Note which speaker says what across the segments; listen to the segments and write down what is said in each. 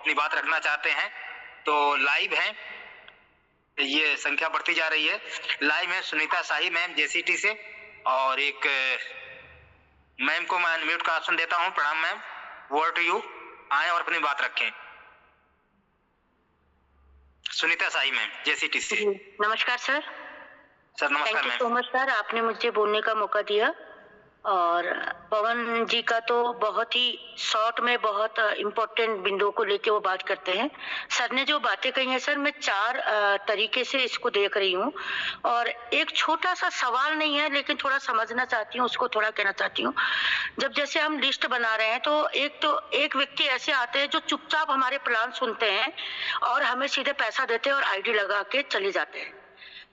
Speaker 1: अपनी बात रखना चाहते हैं तो लाइव हैं, ये संख्या बढ़ती जा रही है। लाइव है सुनीता शाही मैम जेसीटी से, और एक मैम को मैं अनम्यूट का ऑप्शन देता हूं। प्रणाम मैम, वर्ड टू यू, आए और अपनी बात रखें। सुनीता शाही मैम जेसीटी से।
Speaker 2: नमस्कार सर।
Speaker 1: सर नमस्कार ma'am.
Speaker 2: Thank you so much sir, आपने मुझे बोलने का मौका दिया। और पवन जी का तो बहुत ही शॉर्ट में बहुत इम्पोर्टेंट बिंदुओं को लेके वो बात करते हैं। सर ने जो बातें कही हैं सर, मैं चार तरीके से इसको देख रही हूँ, और एक छोटा सा सवाल नहीं है लेकिन थोड़ा समझना चाहती हूँ, उसको थोड़ा कहना चाहती हूँ। जब जैसे हम लिस्ट बना रहे हैं तो एक व्यक्ति ऐसे आते हैं जो चुपचाप हमारे प्लान सुनते हैं और हमें सीधे पैसा देते हैं और आईडी लगा के चले जाते हैं।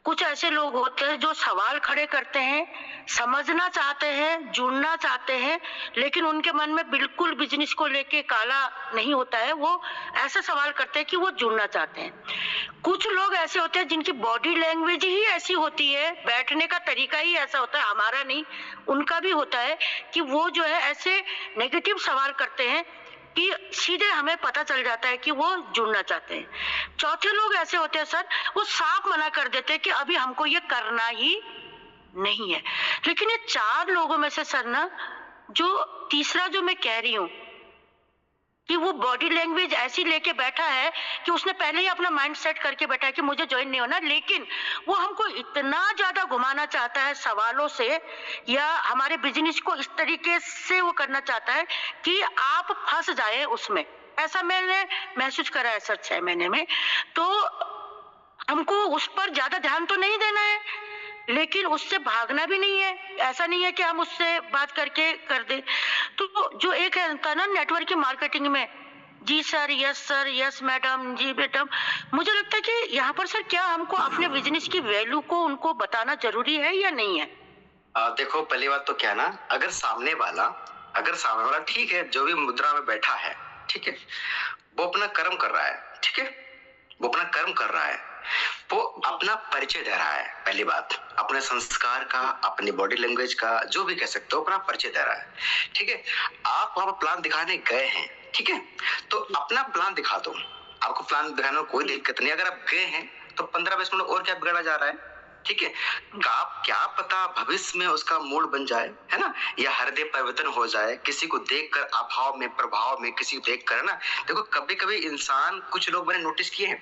Speaker 2: कुछ ऐसे लोग होते हैं जो सवाल खड़े करते हैं, समझना चाहते हैं, जुड़ना चाहते हैं, लेकिन उनके मन में बिल्कुल बिजनेस को लेके काला नहीं होता है। वो ऐसा सवाल करते हैं कि वो जुड़ना चाहते हैं। कुछ लोग ऐसे होते हैं जिनकी बॉडी लैंग्वेज ही ऐसी होती है, बैठने का तरीका ही ऐसा होता है, हमारा नहीं उनका भी होता है, कि वो जो है ऐसे नेगेटिव सवाल करते हैं कि सीधे हमें पता चल जाता है कि वो जुड़ना चाहते हैं। चौथे लोग ऐसे होते हैं सर, वो साफ मना कर देते हैं कि अभी हमको ये करना ही नहीं है। लेकिन ये चार लोगों में से सर ना, जो तीसरा जो मैं कह रही हूँ कि वो बॉडी लैंग्वेज ऐसी लेके बैठा है कि उसने पहले ही अपना माइंड सेट करके बैठा है कि मुझे ज्वाइन नहीं होना, लेकिन वो हमको इतना ज्यादा घुमाना चाहता है सवालों से, या हमारे बिजनेस को इस तरीके से वो करना चाहता है कि आप फंस जाए उसमें। ऐसा मैंने महसूस करा है सर 6 महीने में। तो हमको उस पर ज्यादा ध्यान तो नहीं देना है, लेकिन उससे भागना भी नहीं है। ऐसा नहीं है कि हम उससे बात करके कर दे। तो जो एक है ना नेटवर्क की मार्केटिंग में, जी sir, yes sir, yes madam, जी मैडम, मुझे लगता है कि यहाँ पर सर क्या हमको अपने बिजनेस की वैल्यू को उनको बताना जरूरी है या नहीं है?
Speaker 3: देखो, पहली बात तो क्या ना, अगर सामने वाला ठीक है, जो भी मुद्रा में बैठा है, ठीक है, वो अपना कर्म कर रहा है, ठीक है, वो अपना कर्म कर रहा है, वो अपना परिचय दे रहा है। पहली बात, अपने संस्कार का, अपनी बॉडी लैंग्वेज का, जो भी कह सकते हो, अपना परिचय दे रहा है, ठीक है। आप वहां पर प्लान दिखाने गए हैं, ठीक है, तो अपना प्लान दिखा दो। आपको प्लान दिखाने में कोई दिक्कत नहीं। अगर आप गए हैं तो 15-20 मिनट और क्या बिगड़ा जा रहा है, ठीक है। क्या पता भविष्य में उसका मूड बन जाए, है ना, या हृदय परिवर्तन हो जाए, किसी को देखकर अभाव में, प्रभाव में, किसी को देखकर, है ना। देखो, कभी कभी इंसान, कुछ लोग मैंने नोटिस किए हैं,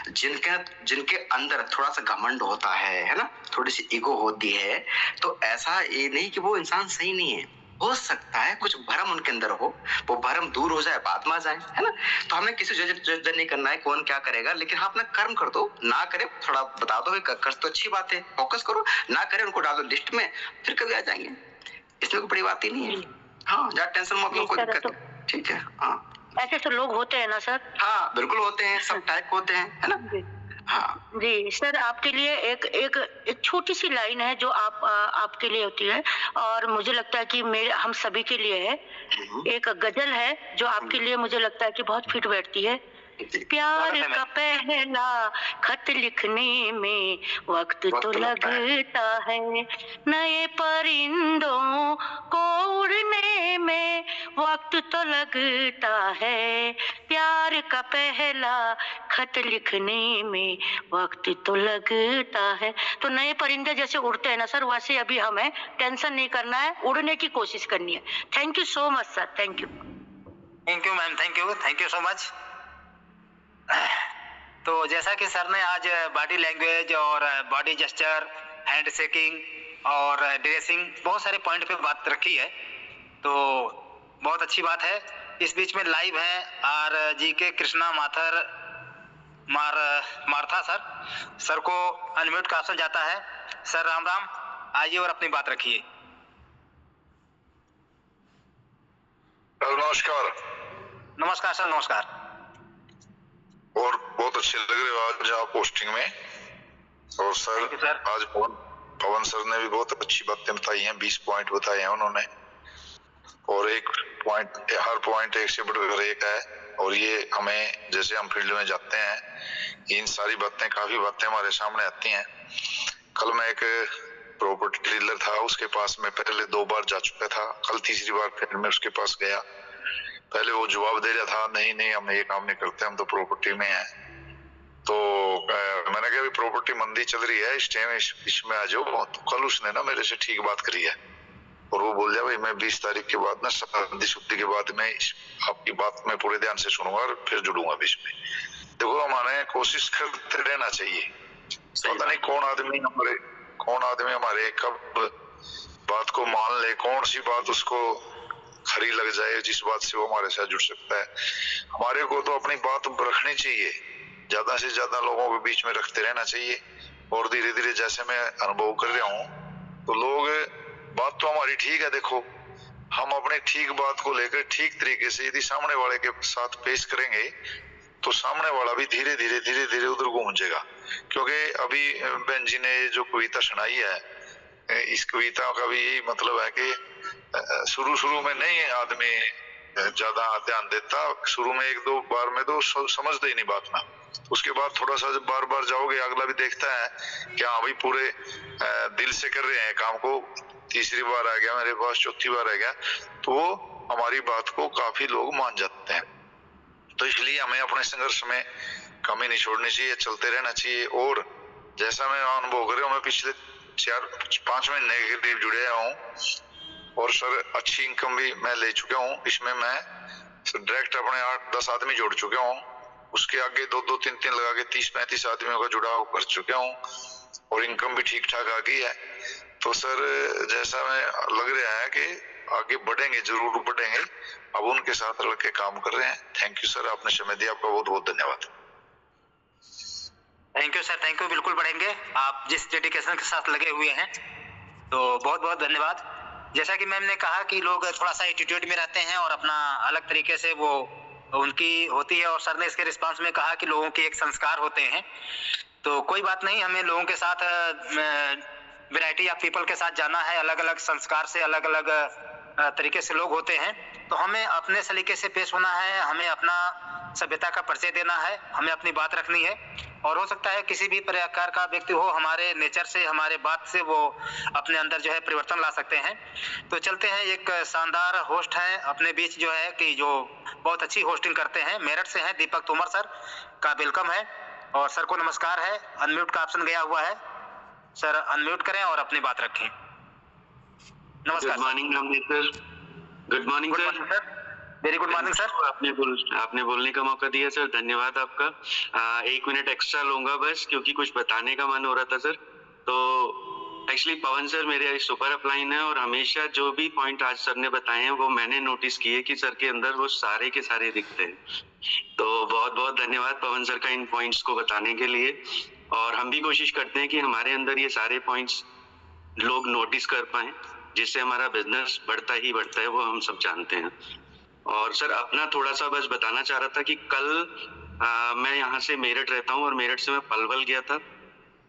Speaker 3: जिनके अंदर थोड़ा सा घमंड होता है ना, थोड़ी सी ईगो होती है, तो ऐसा ये नहीं कि वो इंसान सही नहीं है। हो सकता है कुछ भरम उनके अंदर हो, वो भरम दूर हो जाए, बाद में आ जाए, है ना। तो हमें किसी जज नहीं करना है कौन क्या करेगा, लेकिन हाँ अपना कर्म कर दो। ना करे थोड़ा बता दो, कर तो अच्छी बात है, फोकस करो। ना करे उनको डाल दो लिस्ट में, फिर कभी आ जाएंगे, इसमें कोई बड़ी बात ही नहीं है। हाँ, ज्यादा टेंशन मत लो, कोई दिक्कत नहीं, ठीक है। हाँ,
Speaker 2: ऐसे तो लोग होते हैं ना सर?
Speaker 3: हाँ बिल्कुल होते हैं, सब टाइप होते हैं, है ना। हाँ
Speaker 2: जी सर, आपके लिए एक छोटी सी लाइन है जो आपके लिए होती है, और मुझे लगता है कि मेरे हम सभी के लिए है। एक गजल है जो आपके लिए मुझे लगता है कि बहुत फिट बैठती है। प्यार का पहला खत लिखने में वक्त तो लगता है, नए परिंदों को उड़ने में वक्त तो लगता है। प्यार का पहला खत लिखने में वक्त तो लगता है। तो नए परिंदे जैसे उड़ते हैं ना सर, वैसे अभी हमें टेंशन नहीं करना है, उड़ने की कोशिश करनी है। Thank you so much sir, thank you.
Speaker 1: Thank you ma'am, thank you so much. तो जैसा कि सर ने आज बॉडी लैंग्वेज और बॉडी जेस्चर, हैंड शेकिंग और ड्रेसिंग, बहुत सारे पॉइंट पे बात रखी है, तो बहुत अच्छी बात है। इस बीच में लाइव है आर जी के कृष्णा मार्था सर को अनम्यूट का ऑप्शन जाता है। सर राम राम, आइए और अपनी बात रखिए।
Speaker 4: नमस्कार।
Speaker 1: नमस्कार सर, नमस्कार।
Speaker 4: और बहुत अच्छे लग रहे हो आज आप पोस्टिंग में। और सर आज पवन सर ने भी बहुत अच्छी बातें बताई हैं, 20 पॉइंट बताए हैं उन्होंने, और एक पॉइंट, हर पॉइंट एक से बढ़कर एक है। और ये हमें, जैसे हम फील्ड में जाते हैं, इन सारी बातें, काफी बातें हमारे सामने आती हैं। कल मैं एक प्रॉपर्टी डीलर था, उसके पास में पहले 2 बार जा चुका था, कल तीसरी बार फिर मैं उसके पास गया। पहले वो जवाब दे रहा था नहीं नहीं हम ये काम नहीं करते, हम तो प्रॉपर्टी में हैं। तो मैंने कहा प्रॉपर्टी मंदी चल रही है, इस टाइम इसमें आ जाओ। तो कल उसने ना मेरे से ठीक बात करी है और वो बोल दिया भाई मैं 20 तारीख के बाद ना शादी शुद्धि के बाद मैं आपकी बात में पूरे ध्यान से सुनूंगा और फिर जुड़ूंगा बीच में। देखो हमारे कोशिश करते रहना चाहिए, पता नहीं कौन आदमी हमारे कब बात को मान ले, कौन सी बात उसको खरी लग जाए जिस बात से वो हमारे साथ जुड़ सकता है। हमारे को तो अपनी बात रखनी चाहिए, ज्यादा से ज्यादा लोगों के बीच में रखते रहना चाहिए। और धीरे धीरे जैसे मैं अनुभव कर रहा हूँ तो लोग, बात तो हमारी ठीक है, देखो हम अपने ठीक बात को लेकर ठीक तरीके से यदि सामने वाले के साथ पेश करेंगे तो सामने वाला भी धीरे धीरे उधर घूम जाएगा। क्योंकि अभी बहन जी ने जो कविता सुनाई है, इस कविता का भी यही मतलब है कि शुरू में नहीं आदमी ज्यादा ध्यान देता, शुरू में 1-2 बार में तो समझते ही नहीं बात ना, उसके बाद थोड़ा सा जब बार जाओगे अगला भी देखता है कि हाँ भाई पूरे दिल से कर रहे हैं काम को, तीसरी बार आ गया मेरे पास, चौथी बार आ गया, तो वो हमारी बात को काफी लोग मान जाते हैं। तो इसलिए हमें अपने संघर्ष में कमी नहीं छोड़नी चाहिए, चलते रहना चाहिए। और जैसा मैं अनुभव कर रहा हूँ, मैं पिछले 4-5 महीने के करीब जुड़े हूँ और सर अच्छी इनकम भी मैं ले चुका हूँ। इसमें मैं डायरेक्ट अपने 8-10 आदमी जोड़ चुका हूँ, उसके आगे 2-2, 3-3 लगा के 30-35 आदमियों का जुड़ाव कर चुका हूँ और इनकम भी ठीक ठाक आ गई है। तो सर जैसा मैं लग रहा है कि आगे बढ़ेंगे, जरूर बढ़ेंगे, अब उनके साथ लड़के काम कर रहे हैं। थैंक यू सर, आपने समय दिया, आपका बहुत बहुत धन्यवाद।
Speaker 1: Thank you sir, thank you. बिल्कुल बढ़ेंगे, आप जिस डेडिकेशन के साथ लगे हुए हैं, तो बहुत बहुत धन्यवाद। जैसा कि मैम ने कहा कि लोग थोड़ा सा एटीट्यूड में रहते हैं और अपना अलग तरीके से वो उनकी होती है, और सर ने इसके रिस्पांस में कहा कि लोगों के एक संस्कार होते हैं। तो कोई बात नहीं, हमें लोगों के साथ वैरायटी ऑफ पीपल के साथ जाना है, अलग अलग संस्कार से अलग अलग तरीके से लोग होते हैं, तो हमें अपने सलीके से पेश होना है, हमें अपना सभ्यता का परिचय देना है, हमें अपनी बात रखनी है। और हो सकता है किसी भी प्रकार का व्यक्ति हो, हमारे नेचर से, हमारे बात से वो अपने अंदर जो है परिवर्तन ला सकते हैं। तो चलते हैं, एक शानदार होस्ट है अपने बीच जो है कि जो बहुत अच्छी होस्टिंग करते हैं, मेरठ से हैं, दीपक तोमर सर का वेलकम है। और सर को नमस्कार है, अनम्यूट का ऑप्शन गया हुआ है, सर अनम्यूट करें और अपनी बात रखें। नमस्कार।
Speaker 5: Good morning Navneet sir. Good morning sir.
Speaker 1: Very good morning sir.
Speaker 5: आपने बोलने का मौका दिया सर, धन्यवाद आपका। 1 मिनट एक्स्ट्रा लूंगा बस, क्योंकि कुछ बताने का मन हो रहा था सर। तो एक्चुअली पवन सर मेरे सुपर अपलाइन है और हमेशा जो भी पॉइंट आज सर ने बताए हैं वो मैंने नोटिस किए कि सर के अंदर वो सारे के सारे दिखते हैं। तो बहुत बहुत धन्यवाद पवन सर का इन पॉइंट्स को बताने के लिए। और हम भी कोशिश करते हैं कि हमारे अंदर ये सारे पॉइंट्स लोग नोटिस कर पाए, जिससे हमारा बिजनेस बढ़ता ही बढ़ता है, वो हम सब जानते हैं। और सर अपना थोड़ा सा बस बताना चाह रहा था कि कल मैं यहाँ से मेरठ रहता हूँ और मेरठ से मैं पलवल गया था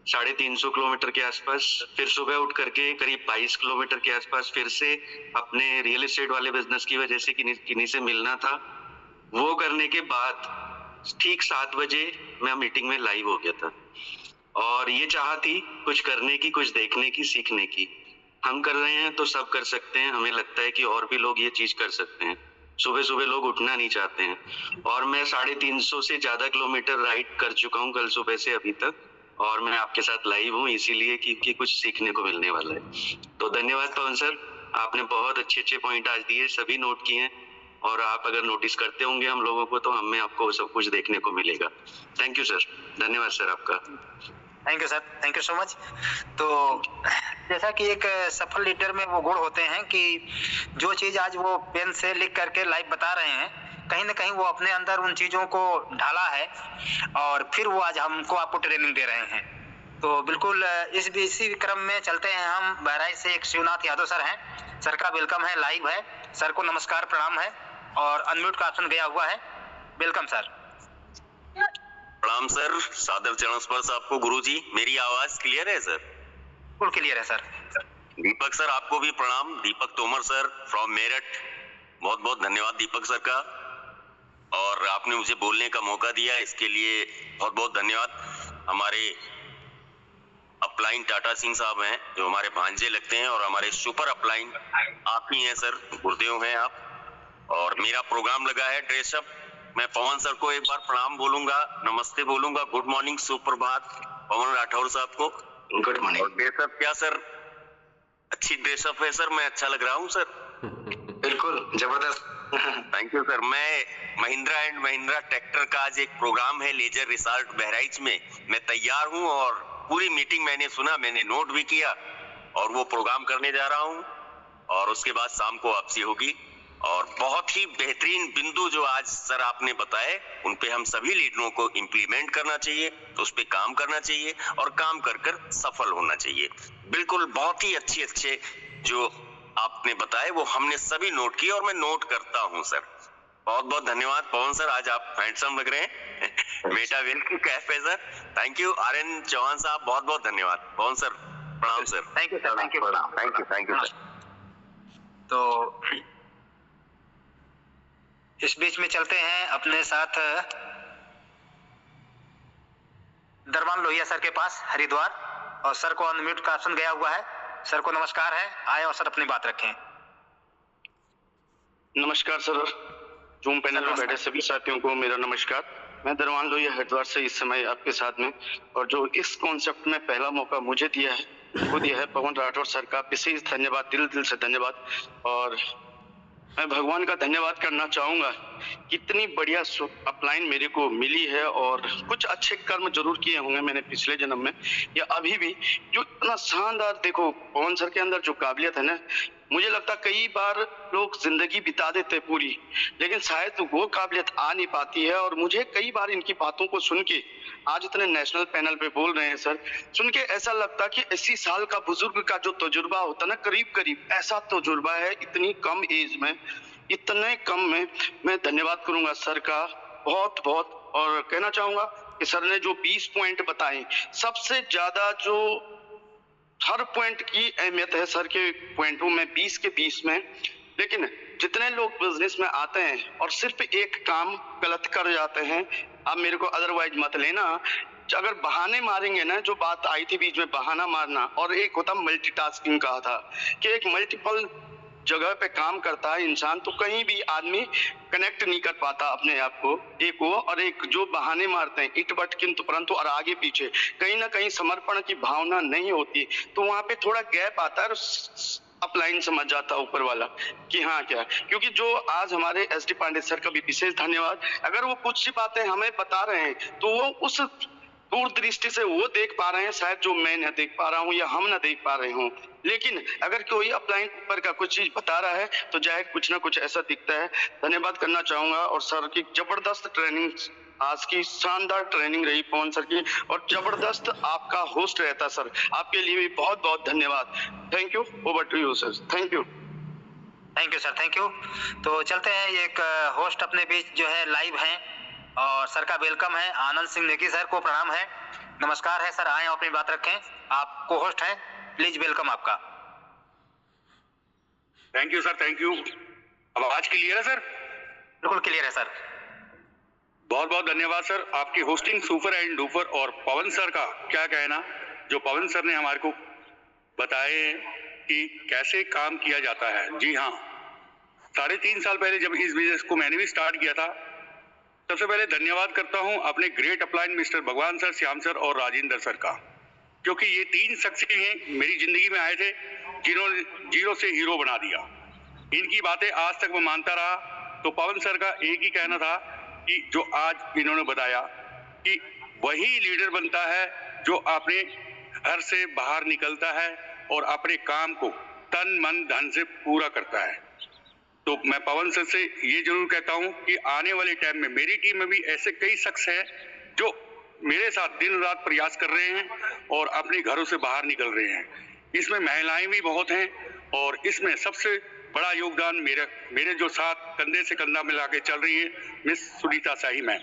Speaker 5: 350 किलोमीटर के आसपास। फिर सुबह उठ करके करीब 22 किलोमीटर के आसपास फिर से अपने रियल एस्टेट वाले बिजनेस की वजह से किन्हीं से मिलना था। वो करने के बाद ठीक 7 बजे मैं मीटिंग में लाइव हो गया था और ये चाह थी कुछ करने की, कुछ देखने की, सीखने की। हम कर रहे हैं तो सब कर सकते हैं, हमें लगता है कि और भी लोग ये चीज कर सकते हैं। सुबह सुबह लोग उठना नहीं चाहते हैं और मैं 350 से ज्यादा किलोमीटर राइड कर चुका हूँ कल सुबह से अभी तक, और मैं आपके साथ लाइव हूँ इसीलिए कि कुछ सीखने को मिलने वाला है। तो धन्यवाद पवन सर, आपने बहुत अच्छे पॉइंट आज दिए, सभी नोट किए हैं, और आप अगर नोटिस करते होंगे हम लोगों को तो हमें आपको सब कुछ देखने को मिलेगा। थैंक यू सर, धन्यवाद सर आपका।
Speaker 1: Thank you sir, thank you so much. तो जैसा कि एक सफल लीडर में वो गुण होते हैं कि जो चीज आज वो पेन से लिख करके लाइव बता रहे हैं, कहीं ना कहीं वो अपने अंदर उन चीजों को ढाला है और फिर वो आज हमको आपको ट्रेनिंग दे रहे हैं। तो बिल्कुल इसी क्रम में चलते हैं हम। बहराइच से एक शिवनाथ यादव सर हैं, सर का वेलकम है, लाइव है, सर को नमस्कार प्रणाम है और अनम्यूट का ऑप्शन गया हुआ है। Welcome sir.
Speaker 6: प्रणाम सर, सादर चरण स्पर्श आपको गुरुजी। मेरी आवाज क्लियर है सर?
Speaker 1: फुल क्लियर है सर।
Speaker 6: दीपक सर आपको भी प्रणाम, दीपक तोमर सर फ्रॉम मेरठ। बहुत बहुत धन्यवाद दीपक सर का, और आपने मुझे बोलने का मौका दिया, इसके लिए बहुत बहुत धन्यवाद। हमारे अपलाइन टाटा सिंह साहब हैं जो हमारे भांजे लगते हैं, और हमारे सुपर अपलाइन आप ही हैं सर, गुरुदेव हैं आप। और मेरा प्रोग्राम लगा है ड्रेसअप। मैं पवन सर को एक बार प्रणाम बोलूंगा, नमस्ते बोलूंगा, गुड मॉर्निंग, सुप्रभात पवन राठौर साहब को।
Speaker 3: Good morning.
Speaker 6: ड्रेसअप क्या सर, अच्छी ड्रेसअप है सर, मैं अच्छा लग रहा हूँ सर?
Speaker 3: बिल्कुल जबरदस्त।
Speaker 6: Thank you sir. मैं महिंद्रा एंड महिंद्रा ट्रैक्टर का आज एक प्रोग्राम है लेजर रिसॉर्ट बहराइच में, मैं तैयार हूँ और पूरी मीटिंग मैंने सुना, मैंने नोट भी किया और वो प्रोग्राम करने जा रहा हूँ और उसके बाद शाम को वापसी होगी। और बहुत ही बेहतरीन बिंदु जो आज सर आपने बताए, उन पे हम सभी लीडरों को इम्प्लीमेंट करना चाहिए, तो उस पे काम करना चाहिए और काम कर कर सफल होना चाहिए। बिल्कुल बहुत ही अच्छे जो आपने बताए वो हमने सभी नोट किए और मैं नोट करता हूं सर। बहुत बहुत धन्यवाद पवन सर, आज आप हैंडसम लग रहे हैं। मेटा विल की कैफ है sir. Thank you. RN Chauhan साहब बहुत बहुत धन्यवाद। पवन सर प्रणाम sir.
Speaker 1: Thank you sir, thank you,
Speaker 6: thank you sir.
Speaker 1: तो इस बीच में चलते हैं अपने साथ दरबान लोहिया सर के पास हरिद्वार, और सर को अनम्यूट का ऑप्शन गया हुआ है। सर को नमस्कार है, आए और सर अपनी बात रखें।
Speaker 7: नमस्कार सर, जूम पैनल में बैठे सभी साथियों को मेरा नमस्कार। मैं दरबान लोहिया हरिद्वार से इस समय आपके साथ में, और जो इस कॉन्सेप्ट में पहला मौका मुझे दिया है वो दिया है पवन राठौर सर का विशेष धन्यवाद, दिल से धन्यवाद। और मैं भगवान का धन्यवाद करना चाहूंगा, कितनी बढ़िया अपलाइन मेरे को मिली है, और कुछ अच्छे कर्म जरूर किए होंगे मैंने पिछले जन्म में या अभी भी। जो इतना शानदार, देखो पवन सर के अंदर जो काबिलियत है ना, मुझे लगता कई बार लोग जिंदगी बिता देते पूरी, लेकिन शायद वो काबिलियत आ नहीं पाती है। और मुझे कई बार इनकी बातों को सुन के, आज इतने नेशनल पैनल पे बोल रहे हैं सर, सुन के ऐसा लगता कि 80 साल का बुजुर्ग का जो तजुर्बा होता ना, करीब करीब ऐसा तजुर्बा है इतनी कम एज में, इतने कम में। मैं धन्यवाद करूंगा सर का बहुत बहुत। और कहना चाहूंगा कि सर ने जो 20 पॉइंट बताए, सबसे ज्यादा जो हर पॉइंट की अहमियत है सर के पॉइंटों में, 20 के 20 में। लेकिन जितने लोग बिजनेस में आते हैं और सिर्फ एक काम गलत कर जाते हैं, आप मेरे को अदरवाइज मत लेना, अगर बहाने मारेंगे ना, जो बात आई थी बीच में बहाना मारना, और एक होता मल्टीटास्किंग कहा था कि एक मल्टीपल जगह पे काम करता है इंसान, तो कहीं भी आदमी कनेक्ट नहीं कर पाता अपने आप को, एक वो। और एक जो बहाने मारते हैं इट बट किंतु परंतु, और आगे पीछे कहीं ना कहीं समर्पण की भावना नहीं होती, तो वहां पे थोड़ा गैप आता है और अपलाइन समझ जाता ऊपर वाला कि हाँ क्या। क्योंकि जो आज हमारे SD पांडे सर का भी विशेष धन्यवाद, अगर वो कुछ सी बातें हमें बता रहे हैं तो वो उस दूर दृष्टि से वो देख पा रहे हैं, शायद जो मैं न देख पा रहा हूँ या हम न देख पा रहे हूँ। लेकिन अगर कोई अपलाइन ऊपर का कुछ चीज बता रहा है तो जाहिर कुछ ना कुछ ऐसा दिखता है। धन्यवाद करना चाहूंगा। और सर की जबरदस्त ट्रेनिंग, आज की शानदार ट्रेनिंग रही पवन सर की, और जबरदस्त आपका होस्ट रहता सर, आपके लिए भी बहुत बहुत धन्यवाद। Thank you. Over to you sir. Thank you.
Speaker 1: Thank you sir, thank you. तो चलते हैं, एक होस्ट अपने बीच जो है लाइव हैं और सर का वेलकम है। आनंद सिंह नेगी सर को प्रणाम है, नमस्कार है सर, आए अपनी बात रखें। आप को होस्ट हैं, प्लीज वेलकम आपका।
Speaker 8: Thank you sir, thank you. अब आवाज क्लियर है सर?
Speaker 1: बिल्कुल क्लियर है सर।
Speaker 8: बहुत बहुत धन्यवाद सर, आपकी होस्टिंग सुपर एंड डुपर। और पवन सर का क्या कहना, जो पवन सर ने हमारे को बताए कि कैसे काम किया जाता है। जी हाँ, 3.5 साल पहले जब इस बिजनेस को मैंने भी स्टार्ट किया था, सबसे पहले धन्यवाद करता हूं अपने ग्रेट अपलाइन मिस्टर भगवान सर, श्याम सर और राजेंद्र सर का, क्योंकि ये 3 शख्स हैं मेरी जिंदगी में आए थे जिन्होंने जीरो से हीरो बना दिया। इनकी बातें आज तक मैं मानता रहा। तो पवन सर का एक ही कहना था कि जो आज इन्होंने बताया कि वही लीडर बनता है जो अपने घर से बाहर निकलता है और अपने काम को तन मन धन से पूरा करता है। तो मैं पवन सर से ये जरूर कहता हूं कि आने वाले टाइम में मेरी टीम में भी ऐसे कई शख्स हैं जो मेरे साथ दिन रात प्रयास कर रहे हैं और अपने घरों से बाहर निकल रहे हैं। इसमें महिलाएं भी बहुत हैं, और इसमें सबसे बड़ा योगदान मेरे जो साथ कंधे से कंधा मिला के चल रही है मिस सुनीता शाही मैम,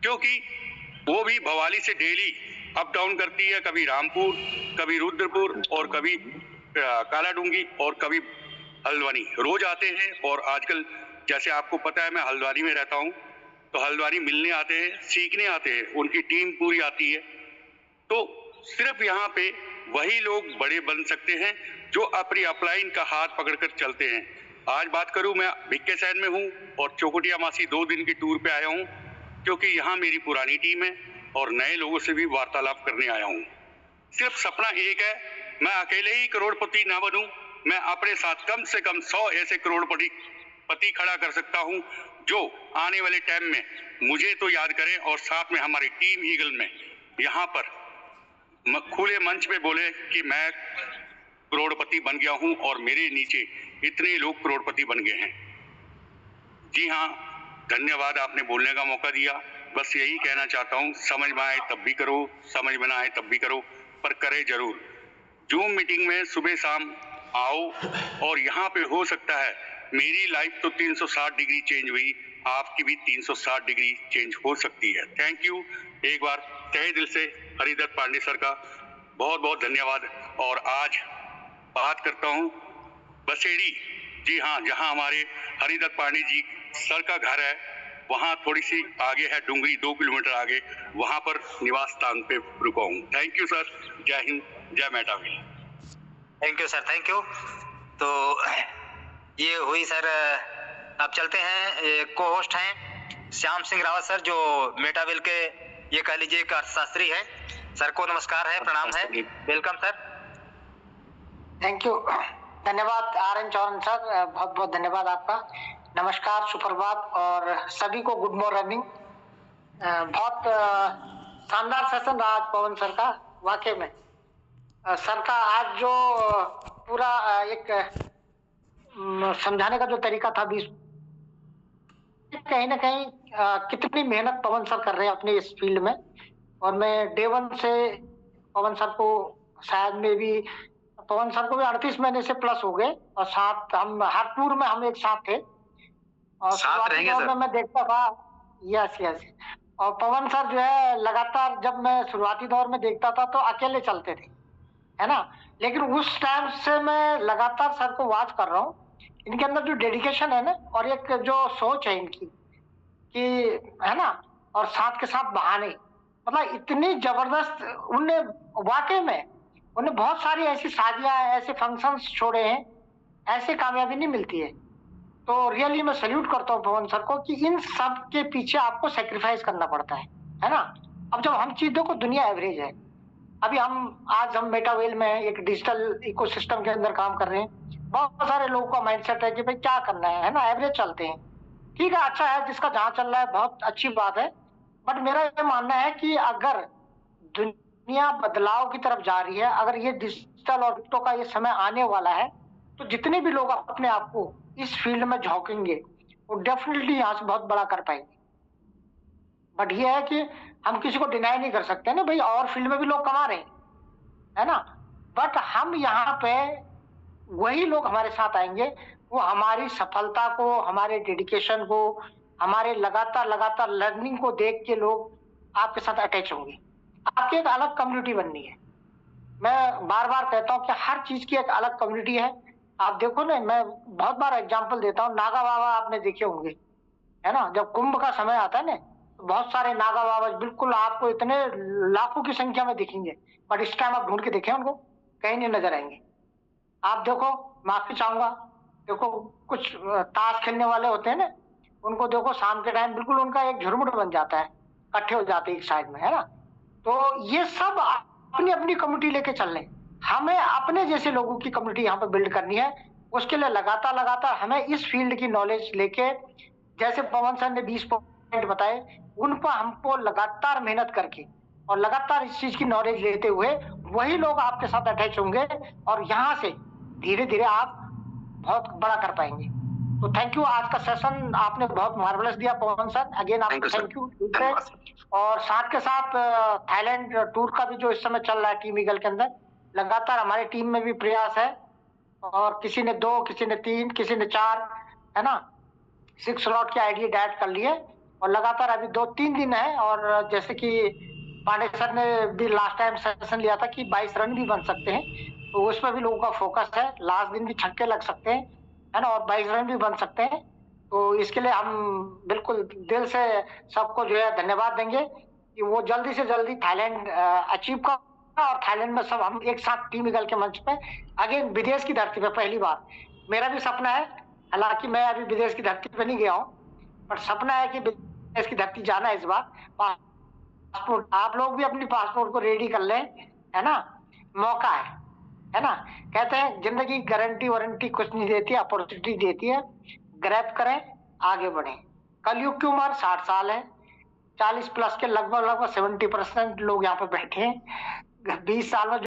Speaker 8: क्योंकि वो भी भवाली से डेली अप डाउन करती है, कभी रामपुर, कभी रुद्रपुर, और कभी कालाडूंगी, और कभी हल्द्वानी, रोज आते हैं। और आजकल जैसे आपको पता है मैं हल्द्वानी में रहता हूं, तो हल्द्वानी मिलने आते हैं, सीखने आते हैं, उनकी टीम पूरी आती है। तो सिर्फ यहाँ पे वही लोग बड़े बन सकते हैं जो अपनी अपलाइन का हाथ पकड़कर चलते हैं। आज बात करूं, मैं भिक्के सैन में हूं और चौकुटिया मासी 2 दिन की टूर पे आया हूं, क्योंकि यहाँ मेरी पुरानी टीम है और नए लोगों से भी वार्तालाप करने आया हूं। सिर्फ सपना एक है, मैं अकेले ही करोड़पति ना बनूं, मैं अपने साथ कम से कम 100 ऐसे करोड़पति खड़ा कर सकता हूं जो आने वाले टाइम में मुझे तो याद करें और साथ में हमारी टीम ईगल में यहाँ पर खुले मंच पे बोले कि मैं करोड़पति बन गया हूं और मेरे नीचे इतने लोग करोड़पति बन गए हैं। जी हाँ, धन्यवाद, आपने बोलने का मौका दिया। बस यही कहना चाहता हूँ, समझ में आए तब भी करो, समझ में ना आए तब भी करो, पर करे जरूर। जूम मीटिंग में सुबह शाम आओ और यहाँ पे हो सकता है मेरी लाइफ तो 360 डिग्री चेंज हुई, आपकी भी 360 डिग्री चेंज हो सकती है। Thank you. एक बार तहे दिल से हरिदत्त पांडे सर का बहुत बहुत धन्यवाद। और आज बात करता हूँ बसेड़ी, जी हाँ, जहाँ हमारे हरिदत्त पांडे जी सर का घर है, वहाँ थोड़ी सी आगे है डुंगरी, 2 किलोमीटर आगे, वहाँ पर निवास स्थान पे रुका हूँ। थैंक यू सर, जय हिंद, जय मेटावील।
Speaker 1: Thank you sir, thank you. तो ये हुई सर। अब चलते हैं, को होस्ट हैं श्याम सिंह रावत सर, जो मेटाविल के ये कह लीजिए एक अर्थशास्त्री है। सर को नमस्कार है, प्रणाम है, वेलकम सर।
Speaker 9: थैंक यू, धन्यवाद RN चौहान सर, बहुत बहुत धन्यवाद आपका। नमस्कार, सुप्रभात और सभी को गुड मॉर्निंग। बहुत शानदार सेशन रहा आज पवन सर का, वाकई में सर का आज जो पूरा एक समझाने का जो तरीका था, 20 कहीं ना कहीं कितनी मेहनत पवन सर कर रहे हैं अपने इस फील्ड में। और मैं डे 1 से पवन सर को, शायद में भी पवन सर को भी 38 महीने से प्लस हो गए, और साथ हम हर टूर में हम एक साथ थे और
Speaker 3: साथ रहेंगे सर।
Speaker 9: मैं देखता था, यस। और पवन सर जो है लगातार, जब मैं शुरुआती दौर में देखता था तो अकेले चलते थे, है ना, लेकिन उस टाइम से मैं लगातार सर को वॉच कर रहा हूँ। इनके अंदर जो डेडिकेशन है ना, और एक जो सोच है इनकी कि, है ना, और साथ के साथ बहाने, मतलब इतनी जबरदस्त उनने, वाकई में उन्हें बहुत सारी ऐसी शादियां, ऐसे फंक्शंस छोड़े हैं, ऐसे कामयाबी नहीं मिलती है। तो रियली मैं सैल्यूट करता हूँ पवन सर को कि इन सब के पीछे आपको सेक्रीफाइस करना पड़ता है ना। अब जब हम चीज देखो, दुनिया एवरेज है। अभी आज हम मेटावेल में एक डिजिटल इकोसिस्टम के अंदर काम कर रहे हैं। बहुत सारे लोगों का माइंडसेट है कि भाई क्या करना है ना, एवरेज चलते हैं, ठीक है, अच्छा है, जिसका जहां चल रहा है बहुत अच्छी बात है। बट मेरा ये मानना है कि अगर दुनिया बदलाव की तरफ जा रही है, अगर ये डिजिटल और क्रिप्टो का ये समय आने वाला है, तो जितने भी लोग अपने आप को इस फील्ड में झोंकेंगे वो डेफिनेटली यहाँ से बहुत बड़ा कर पाएंगे। बट ये है कि हम किसी को डिनाई नहीं कर सकते ना भाई, और फील्ड में भी लोग कमा रहे हैं, है ना। बट हम यहाँ पे वही लोग हमारे साथ आएंगे, वो हमारी सफलता को, हमारे डेडिकेशन को, हमारे लगातार लर्निंग को देख के लोग आपके साथ अटैच होंगे। आपकी एक अलग कम्युनिटी बननी है। मैं बार बार कहता हूँ कि हर चीज की एक अलग कम्युनिटी है। आप देखो ना, मैं बहुत बार एग्जांपल देता हूँ, नागा बाबा आपने देखे होंगे, है ना। जब कुंभ का समय आता है ना, तो बहुत सारे नागा बाबा बिल्कुल आपको इतने लाखों की संख्या में दिखेंगे, बट इस टाइम आप ढूंढ के देखें उनको, कहीं नहीं नजर आएंगे। आप देखो, माफी चाहूंगा, देखो कुछ ताश खेलने वाले होते हैं ना, उनको देखो शाम के टाइम बिल्कुल उनका एक झुरमुट बन जाता है, इकट्ठे हो जाते हैं एक साइड में, है ना। तो ये सब अपनी अपनी कम्युनिटी लेके चल रहे हैं। हमें अपने जैसे लोगों की कम्युनिटी यहाँ पे बिल्ड करनी है। उसके लिए लगातार हमें इस फील्ड की नॉलेज लेके, जैसे पवन सर ने 20 पॉइंट बताए, उन पर हमको लगातार मेहनत करके और लगातार इस चीज की नॉलेज लेते हुए वही लोग आपके साथ अटैच होंगे, और यहाँ से धीरे धीरे आप बहुत बड़ा कर पाएंगे। तो थैंक यू, आज का सेशन आपने बहुत मार्वलस दिया पवन सर, अगेन आपको थैंक यू। और साथ के साथ थाईलैंड टूर का भी जो इस समय चल रहा है टीम ईगल के अंदर, लगातार हमारी टीम में भी प्रयास है, और किसी ने 2, किसी ने 3, किसी ने 4, है ना, 6 स्लॉट की आईडी डाइट कर लिए, और लगातार अभी 2-3 दिन है। और जैसे कि पांडे सर ने भी लास्ट टाइम सेशन लिया था कि 22 रन भी बन सकते हैं, तो उसमें भी लोगों का फोकस है। लास्ट दिन भी छक्के लग सकते हैं, है ना, और 22 रन भी बन सकते हैं। तो इसके लिए हम बिल्कुल दिल से सबको जो है धन्यवाद देंगे कि वो जल्दी से जल्दी थाईलैंड अचीव कर, और थाईलैंड में सब हम एक साथ टीम ईगल के मंच पे, अगेन विदेश की धरती पे पहली बार। मेरा भी सपना है हालांकि मैं अभी विदेश की धरती पे नहीं गया हूँ, पर सपना है कि विदेश की धरती जाना है इस बार। पासपोर्ट आप लोग भी अपनी पासपोर्ट को रेडी कर लें, है ना, मौका है ना। कहते हैं जिंदगी गारंटी वारंटी कुछ नहीं देती, अपॉर्चुनिटी देती है, ग्रैब करें, आगे बढ़े। कलयुग की उम्र 60 साल है, 40 प्लस के लगभग 70% लोग यहाँ पे बैठे हैं। 20 साल में